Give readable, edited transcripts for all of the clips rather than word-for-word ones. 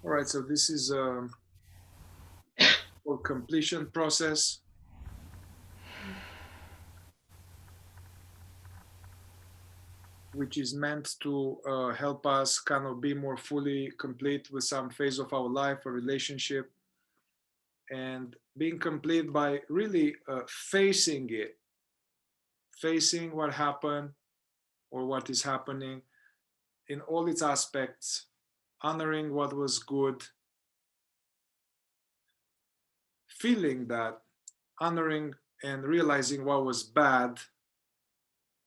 All right, so this is for completion process, which is meant to help us kind of be more fully complete with some phase of our life, a relationship, and being complete by really facing it, facing what happened or what is happening in all its aspects, honoring what was good, feeling that, honoring and realizing what was bad,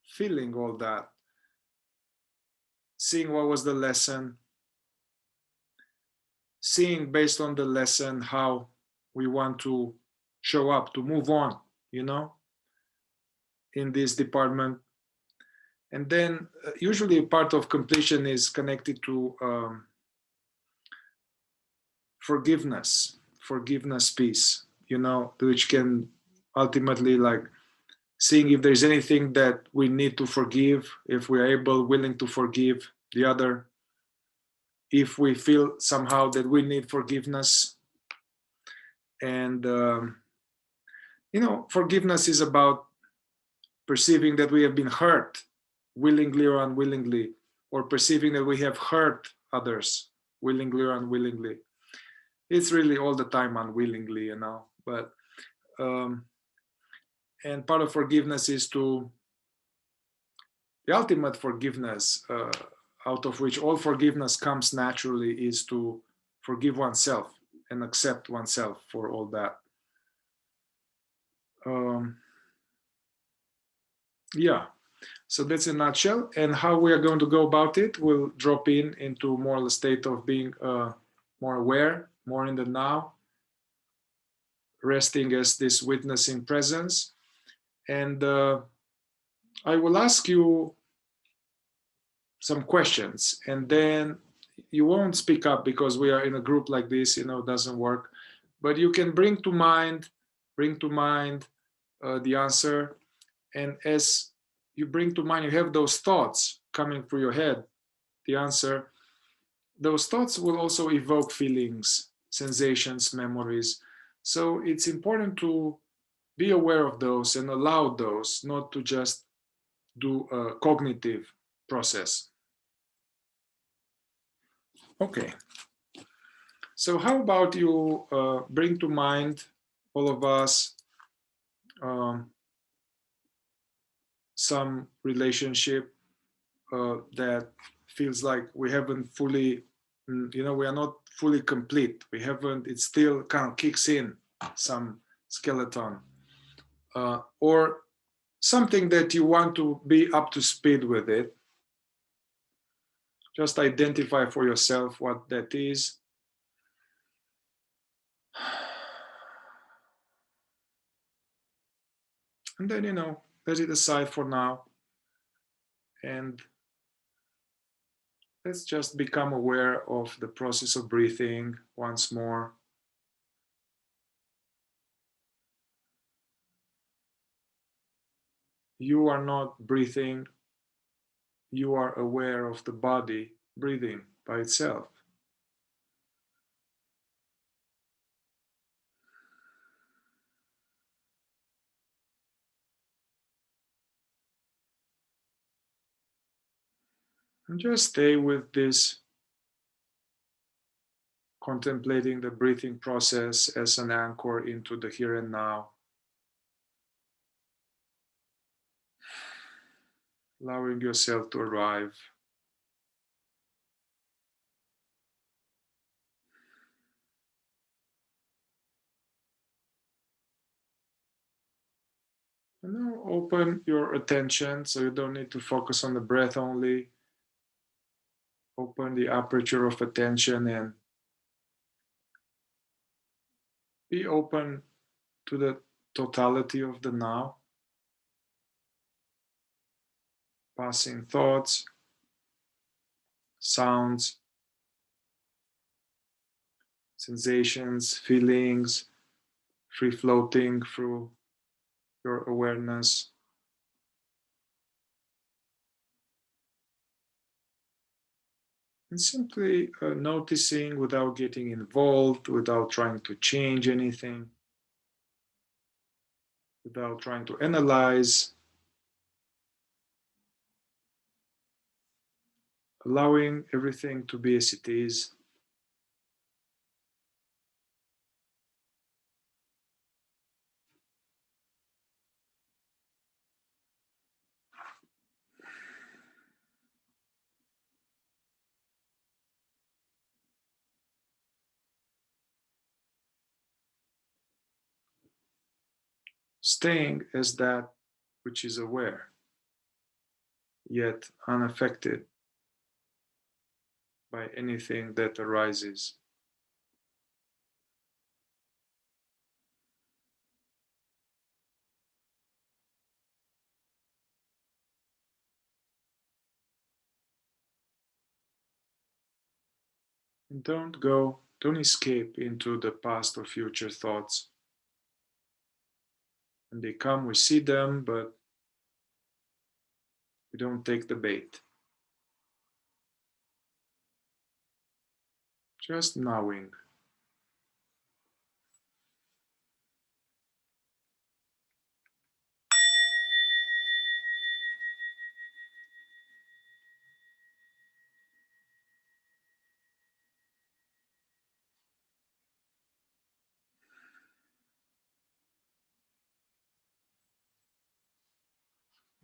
feeling all that, seeing what was the lesson, seeing based on the lesson how we want to show up, to move on, you know, in this department. And then usually part of completion is connected to forgiveness piece, you know, which can ultimately like seeing if there's anything that we need to forgive, if we're able, willing to forgive the other, if we feel somehow that we need forgiveness. And, you know, forgiveness is about perceiving that we have been hurt willingly or unwillingly, or perceiving that we have hurt others willingly or unwillingly. It's really all the time unwillingly, you know, but, and part of forgiveness is to the ultimate forgiveness, out of which all forgiveness comes naturally, is to forgive oneself and accept oneself for all that. Um, yeah, so that's in a nutshell. And how we are going to go about it, we'll drop into more of a state of being more aware, more in the now, resting as this witnessing presence. And I will ask you some questions, and then you won't speak up because we are in a group like this, you know, it doesn't work, but you can bring to mind the answer. And as you bring to mind, you have those thoughts coming through your head, the answer, those thoughts will also evoke feelings, sensations, memories. So it's important to be aware of those and allow those, not to just do a cognitive process. Okay. So how about you bring to mind, all of us, um, some relationship that feels like we haven't fully, you know, we are not fully complete. We haven't, it still kind of kicks in some skeleton, or something that you want to be up to speed with it. Just identify for yourself what that is. And then, you know, let it aside for now. And let's just become aware of the process of breathing once more. You are not breathing, you are aware of the body breathing by itself. And just stay with this, contemplating the breathing process as an anchor into the here and now, allowing yourself to arrive. And now open your attention, so you don't need to focus on the breath only. Open the aperture of attention and be open to the totality of the now, passing thoughts, sounds, sensations, feelings, free floating through your awareness. And simply noticing without getting involved, without trying to change anything, without trying to analyze, allowing everything to be as it is. Staying as that which is aware, yet unaffected by anything that arises. And don't escape into the past or future thoughts. When they come, we see them, but we don't take the bait. Just knowing.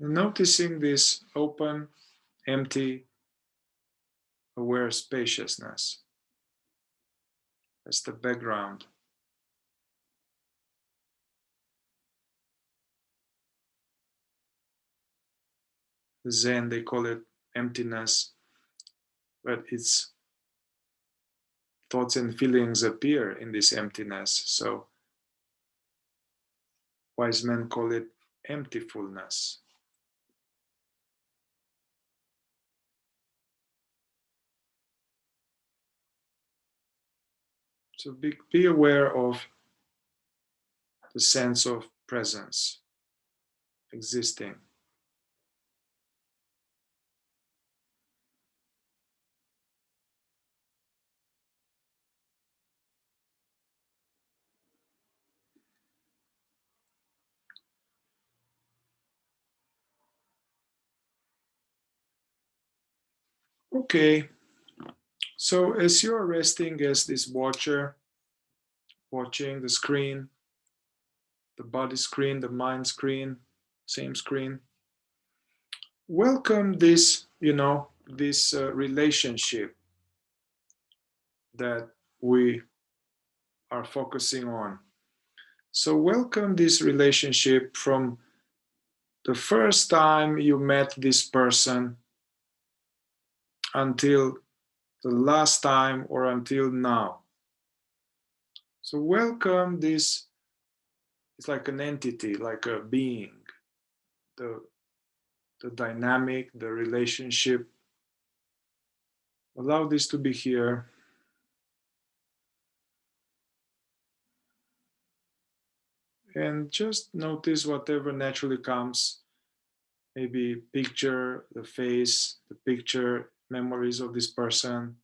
And noticing this open, empty, aware spaciousness as the background. The Zen, they call it emptiness, but its thoughts and feelings appear in this emptiness. So wise men call it emptyfulness. So be aware of the sense of presence existing. Okay, so as you're resting as this watcher, watching the screen, the body screen, the mind screen, same screen, welcome this, this relationship that we are focusing on. So welcome this relationship from the first time you met this person until the last time or until now. So welcome this, it's like an entity, like a being, the, the dynamic, the relationship. Allow this to be here. And just notice whatever naturally comes. Maybe picture the face, the picture, memories of this person,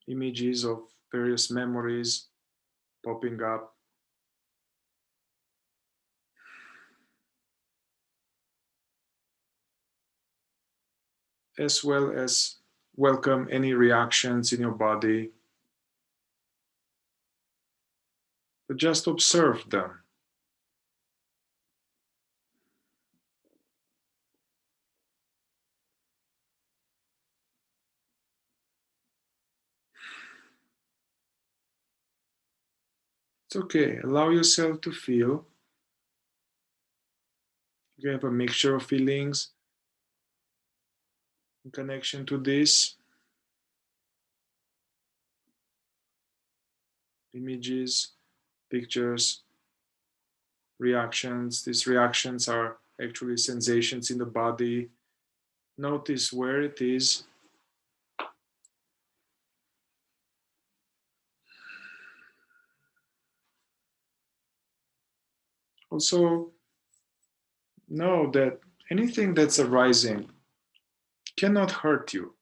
images of various memories popping up. As well as welcome any reactions in your body, but just observe them. It's okay. Allow yourself to feel. You have a mixture of feelings in connection to this. Images, pictures, reactions. These reactions are actually sensations in the body. Notice where it is. Also, know that anything that's arising cannot hurt you.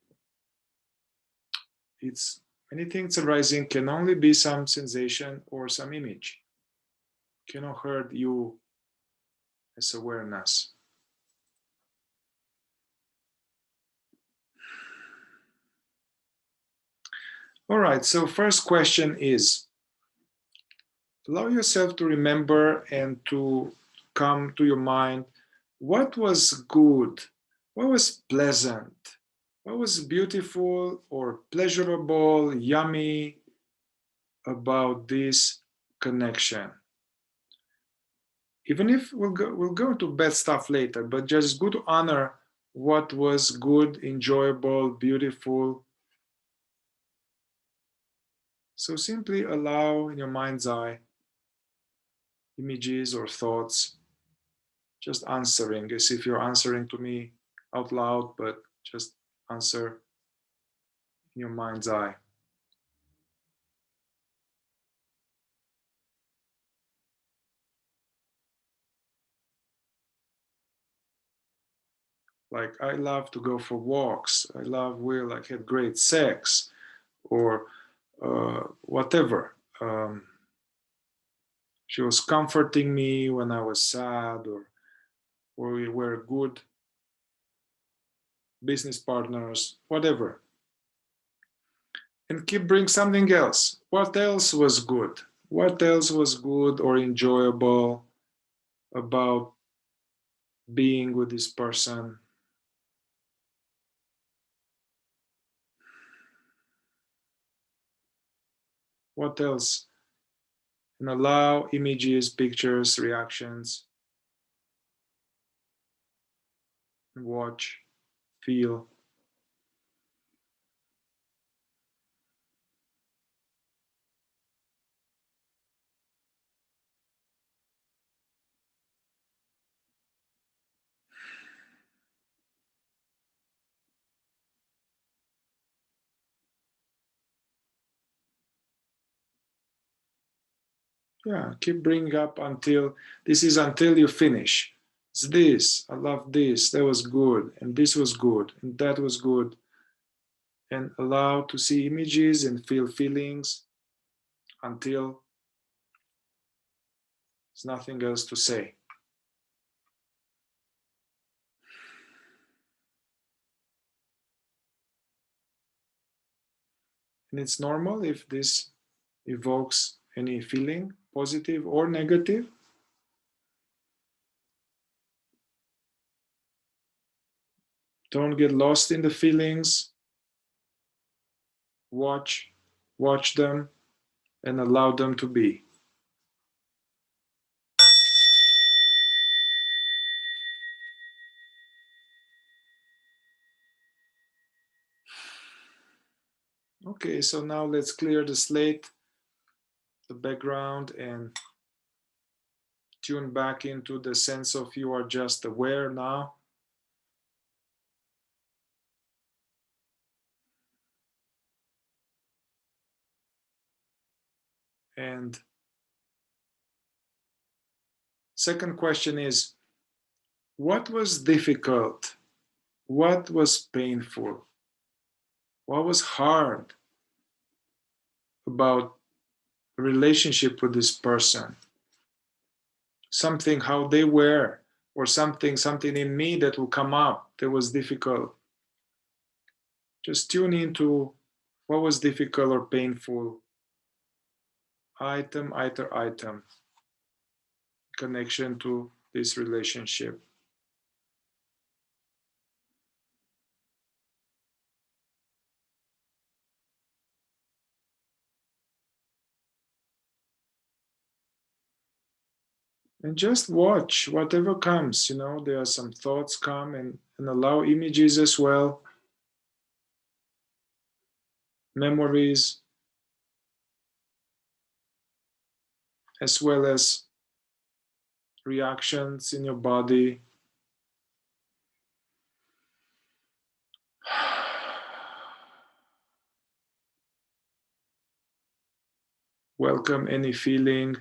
It's many things arising can only be some sensation or some image. Cannot hurt you as awareness. All right, so first question is, allow yourself to remember and to come to your mind what was good, what was pleasant, what was beautiful or pleasurable, yummy about this connection. Even if we'll go into bad stuff later, but just good to honor what was good, enjoyable, beautiful. So simply allow in your mind's eye images or thoughts, just answering as if you're answering to me out loud, but just answer in your mind's eye. Like, I love to go for walks. I love we like had great sex, or whatever. She was comforting me when I was sad, or we were good business partners, whatever. And keep bring something else. What else was good? What else was good or enjoyable about being with this person? What else? And allow images, pictures, reactions, watch, feel. Yeah, keep bringing up until this is until you finish. It's this, I love this, that was good, and this was good, and that was good. And allow to see images and feel feelings until there's nothing else to say. And it's normal if this evokes any feeling, positive or negative. Don't get lost in the feelings. Watch them, and allow them to be. Okay, so now let's clear the slate, the background, and tune back into the sense of you are just aware now. And second question is, what was difficult? What was painful? What was hard about a relationship with this person? Something how they were, or something in me that will come up that was difficult. Just tune into what was difficult or painful, item after item, connection to this relationship. And just watch whatever comes. There are some thoughts come, and allow images as well, memories, as well as reactions in your body. Welcome any feeling.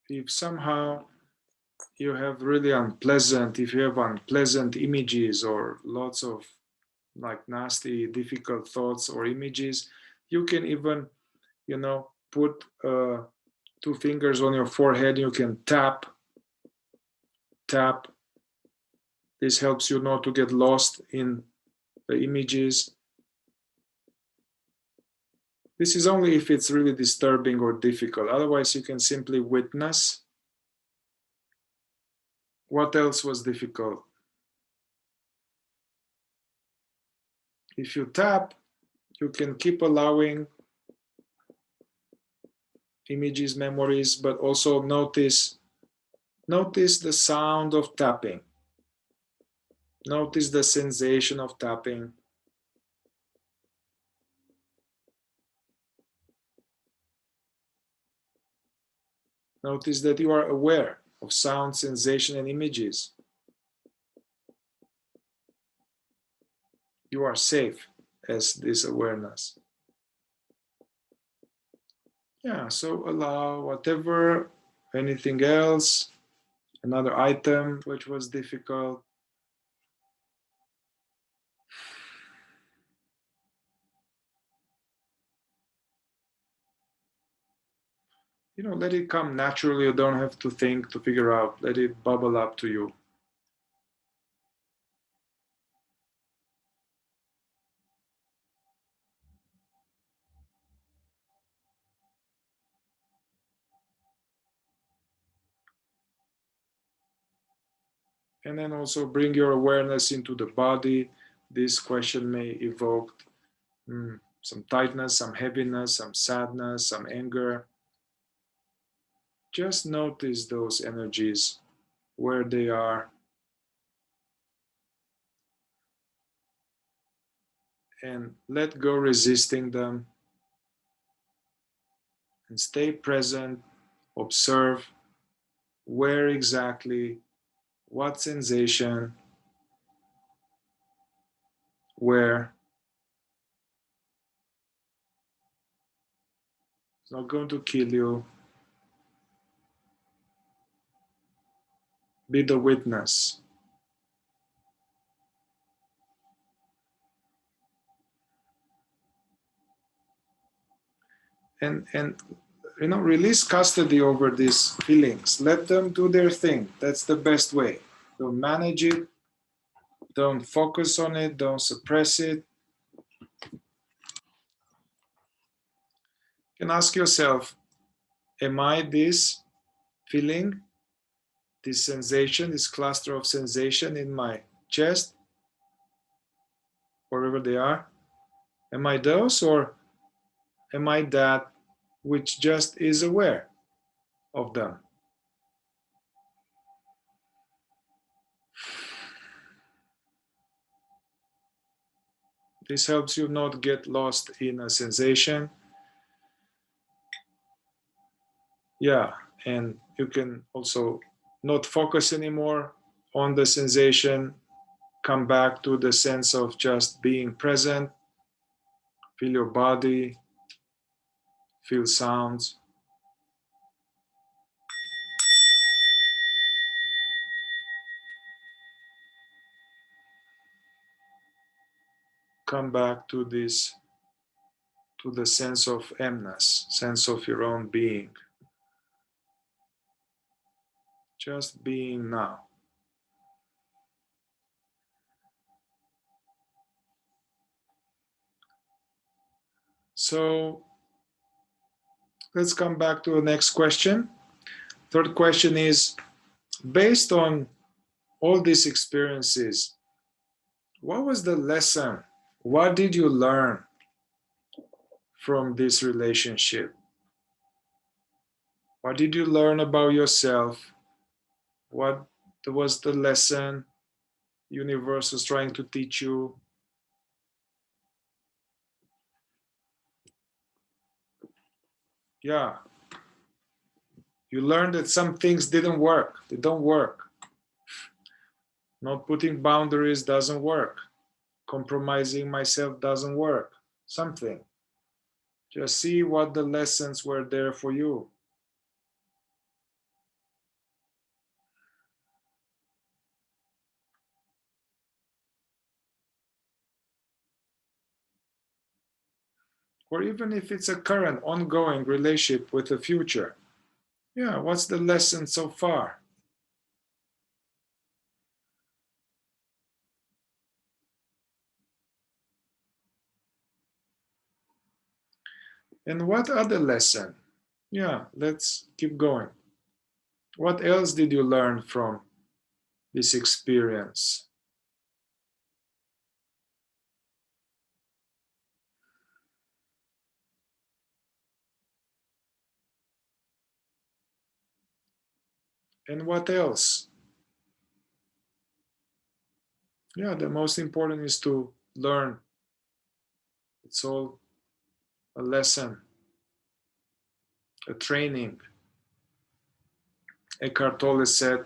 if somehow you have really unpleasant, if you have unpleasant images or lots of like nasty, difficult thoughts or images, you can even, put 2 fingers on your forehead. You can tap. This helps you not to get lost in the images. This is only if it's really disturbing or difficult. Otherwise, you can simply witness. What else was difficult? If you tap, you can keep allowing images, memories, but also notice the sound of tapping. Notice the sensation of tapping. Notice that you are aware of sound, sensation, and images. You are safe as this awareness. Yeah, so allow whatever, anything else, another item which was difficult. Let it come naturally. You don't have to think to figure out. Let it bubble up to you. And then also bring your awareness into the body. This question may evoke some tightness, some heaviness, some sadness, some anger. Just notice those energies, where they are, and let go resisting them, and stay present. Observe where exactly, what sensation, where. It's not going to kill you. Be the witness. And release custody over these feelings. Let them do their thing. That's the best way. Don't manage it. Don't focus on it. Don't suppress it. You can ask yourself, am I this feeling, this sensation, this cluster of sensation in my chest, wherever they are? Am I those, or am I that which just is aware of them? This helps you not get lost in a sensation. Yeah, and you can also not focus anymore on the sensation. Come back to the sense of just being present. Feel your body, feel sounds. Come back to the sense of emness, sense of your own being. Just being now. So let's come back to the next question. Third question is, based on all these experiences, what was the lesson? What did you learn from this relationship? What did you learn about yourself? What was the lesson universe was trying to teach you? Yeah. You learned that some things didn't work. They don't work. Not putting boundaries doesn't work. Compromising myself doesn't work. Something. Just see what the lessons were there for you. or even if it's a current ongoing relationship with the future. Yeah, what's the lesson so far? And what other lesson? Yeah, let's keep going. What else did you learn from this experience? And what else? Yeah, the most important is to learn. It's all a lesson, a training. Eckhart Tolle said,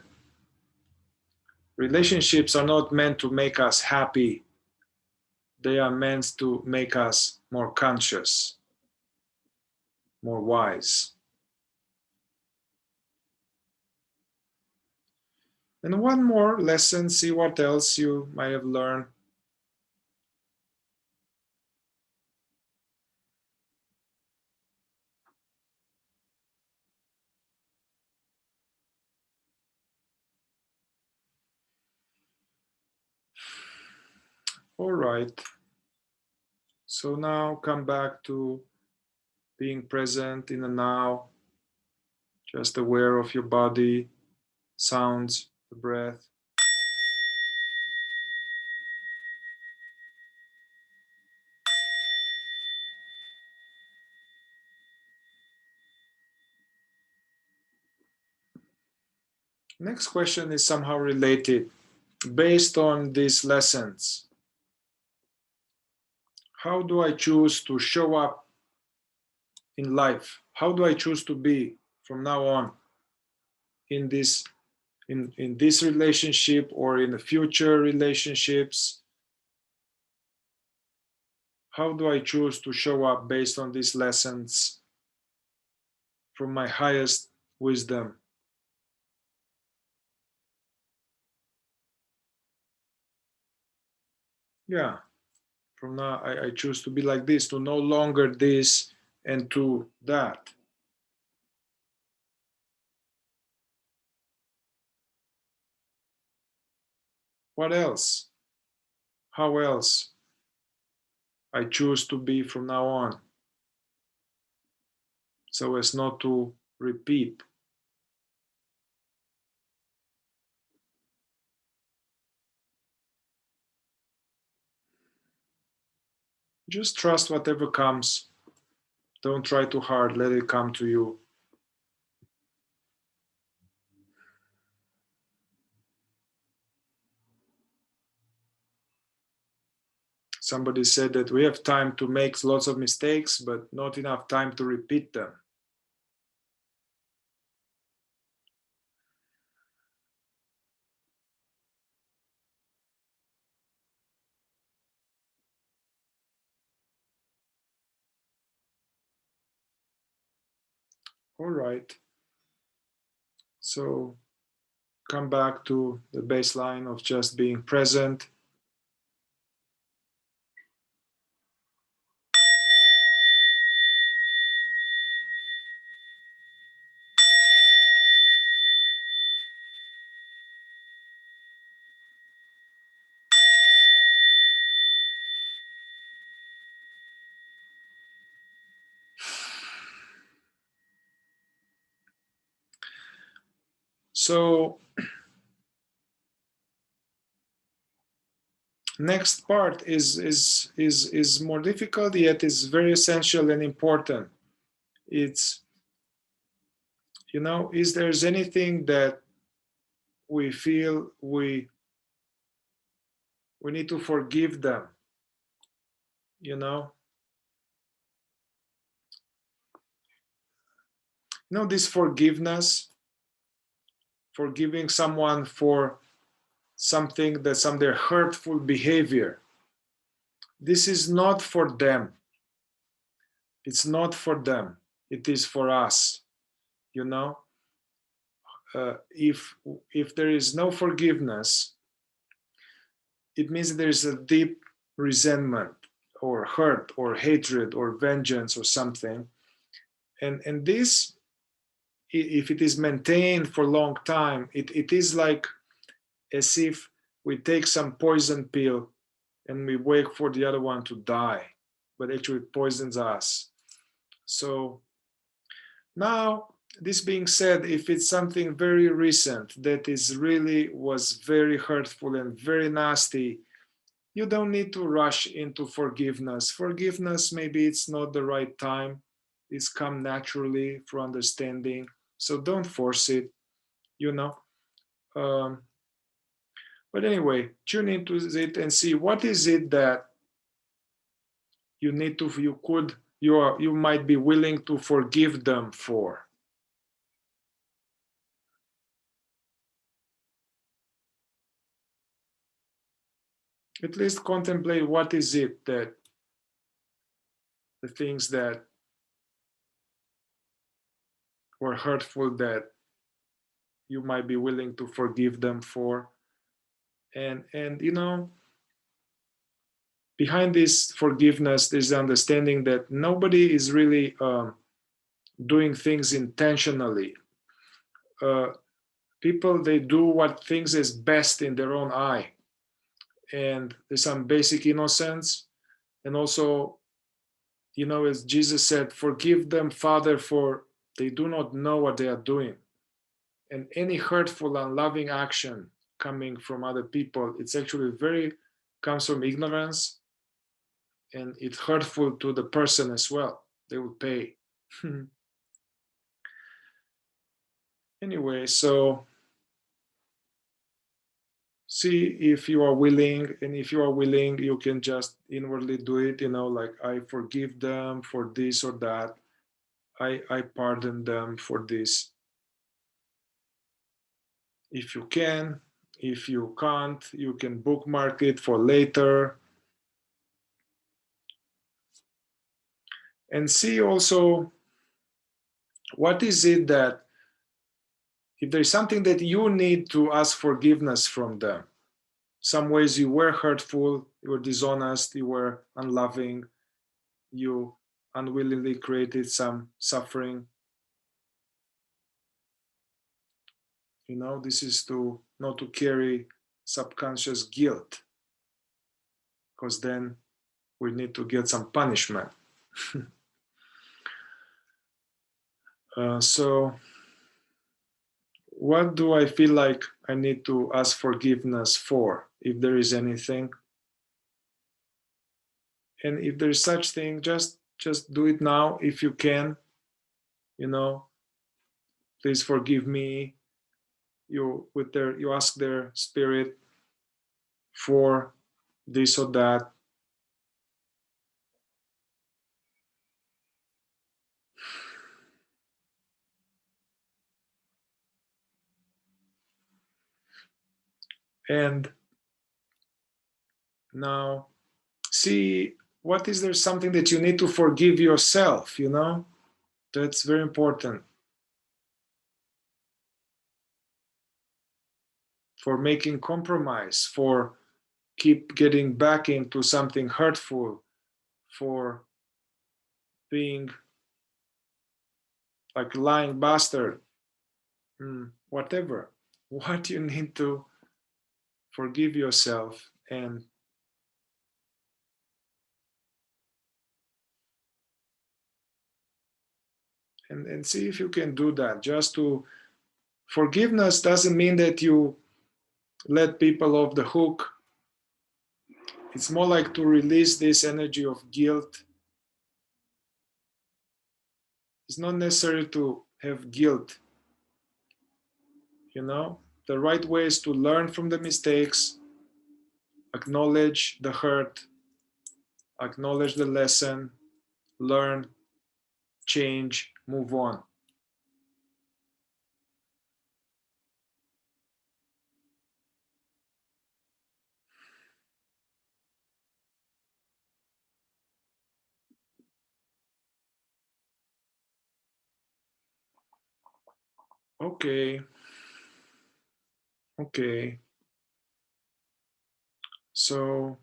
relationships are not meant to make us happy. They are meant to make us more conscious, more wise. And one more lesson, see what else you might have learned. All right. So now come back to being present in the now, just aware of your body, sounds, the breath. Next question is somehow related. Based on these lessons, how do I choose to show up in life? How do I choose to be from now on in this relationship or in the future relationships? How do I choose to show up based on these lessons from my highest wisdom? Yeah, from now I choose to be like this, to no longer this and to that. What else? How else I choose to be from now on so as not to repeat? Just trust whatever comes. Don't try too hard, let it come to you. Somebody said that we have time to make lots of mistakes, but not enough time to repeat them. All right. So come back to the baseline of just being present. So next part is more difficult, yet is very essential and important. It's, is there's anything that we feel we need to forgive them, you know this forgiveness, forgiving someone for something that some their hurtful behavior. This is not for them. It's not for them. It is for us. You know, if there is no forgiveness, it means there is a deep resentment or hurt or hatred or vengeance or something. And this, if it is maintained for a long time, it is like as if we take some poison pill and we wait for the other one to die, but actually it poisons us. So now, this being said, if it's something very recent that is really was very hurtful and very nasty, you don't need to rush into forgiveness. Forgiveness, maybe it's not the right time. It's come naturally for understanding. So don't force it, you know. Um, but anyway, tune into it and see what is it that you need to, you might be willing to forgive them for. At least contemplate what is it that the things that were hurtful that you might be willing to forgive them for. And you know, behind this forgiveness there's the understanding that nobody is really doing things intentionally. uh, People, they do what things is best in their own eye, and there's some basic innocence. And also, you know, as Jesus said, forgive them, Father, for they do not know what they are doing. And any hurtful, unloving action coming from other people, it's actually very comes from ignorance, and it's hurtful to the person as well. They will pay. Anyway, so see if you are willing, and if you are willing, you can just inwardly do it, you know, like I forgive them for this or that. I pardon them for this. If you can, if you can't, you can bookmark it for later. And see also what is it that, if there's something that you need to ask forgiveness from them, some ways you were hurtful, you were dishonest, you were unloving, you unwillingly created some suffering. You know, this is to not to carry subconscious guilt, because then we need to get some punishment. So what do I feel like I need to ask forgiveness for, if there is anything? And if there is such thing, just do it now if you can. You know, please forgive me. You ask their spirit for this or that. And now see, what is there something that you need to forgive yourself, you know? That's very important. For making compromise, for keep getting back into something hurtful, for being like lying bastard, whatever. What you need to forgive yourself, and see if you can do that. Just to forgiveness doesn't mean that you let people off the hook. It's more like to release this energy of guilt. It's not necessary to have guilt, you know. The right way is to learn from the mistakes, acknowledge the hurt, acknowledge the lesson, learn, change, move on. Okay, okay. So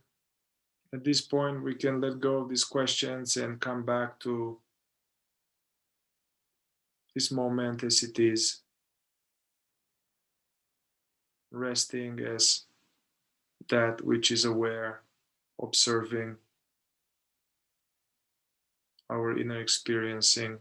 At this point, we can let go of these questions and come back to this moment as it is, resting as that which is aware, observing our inner experiencing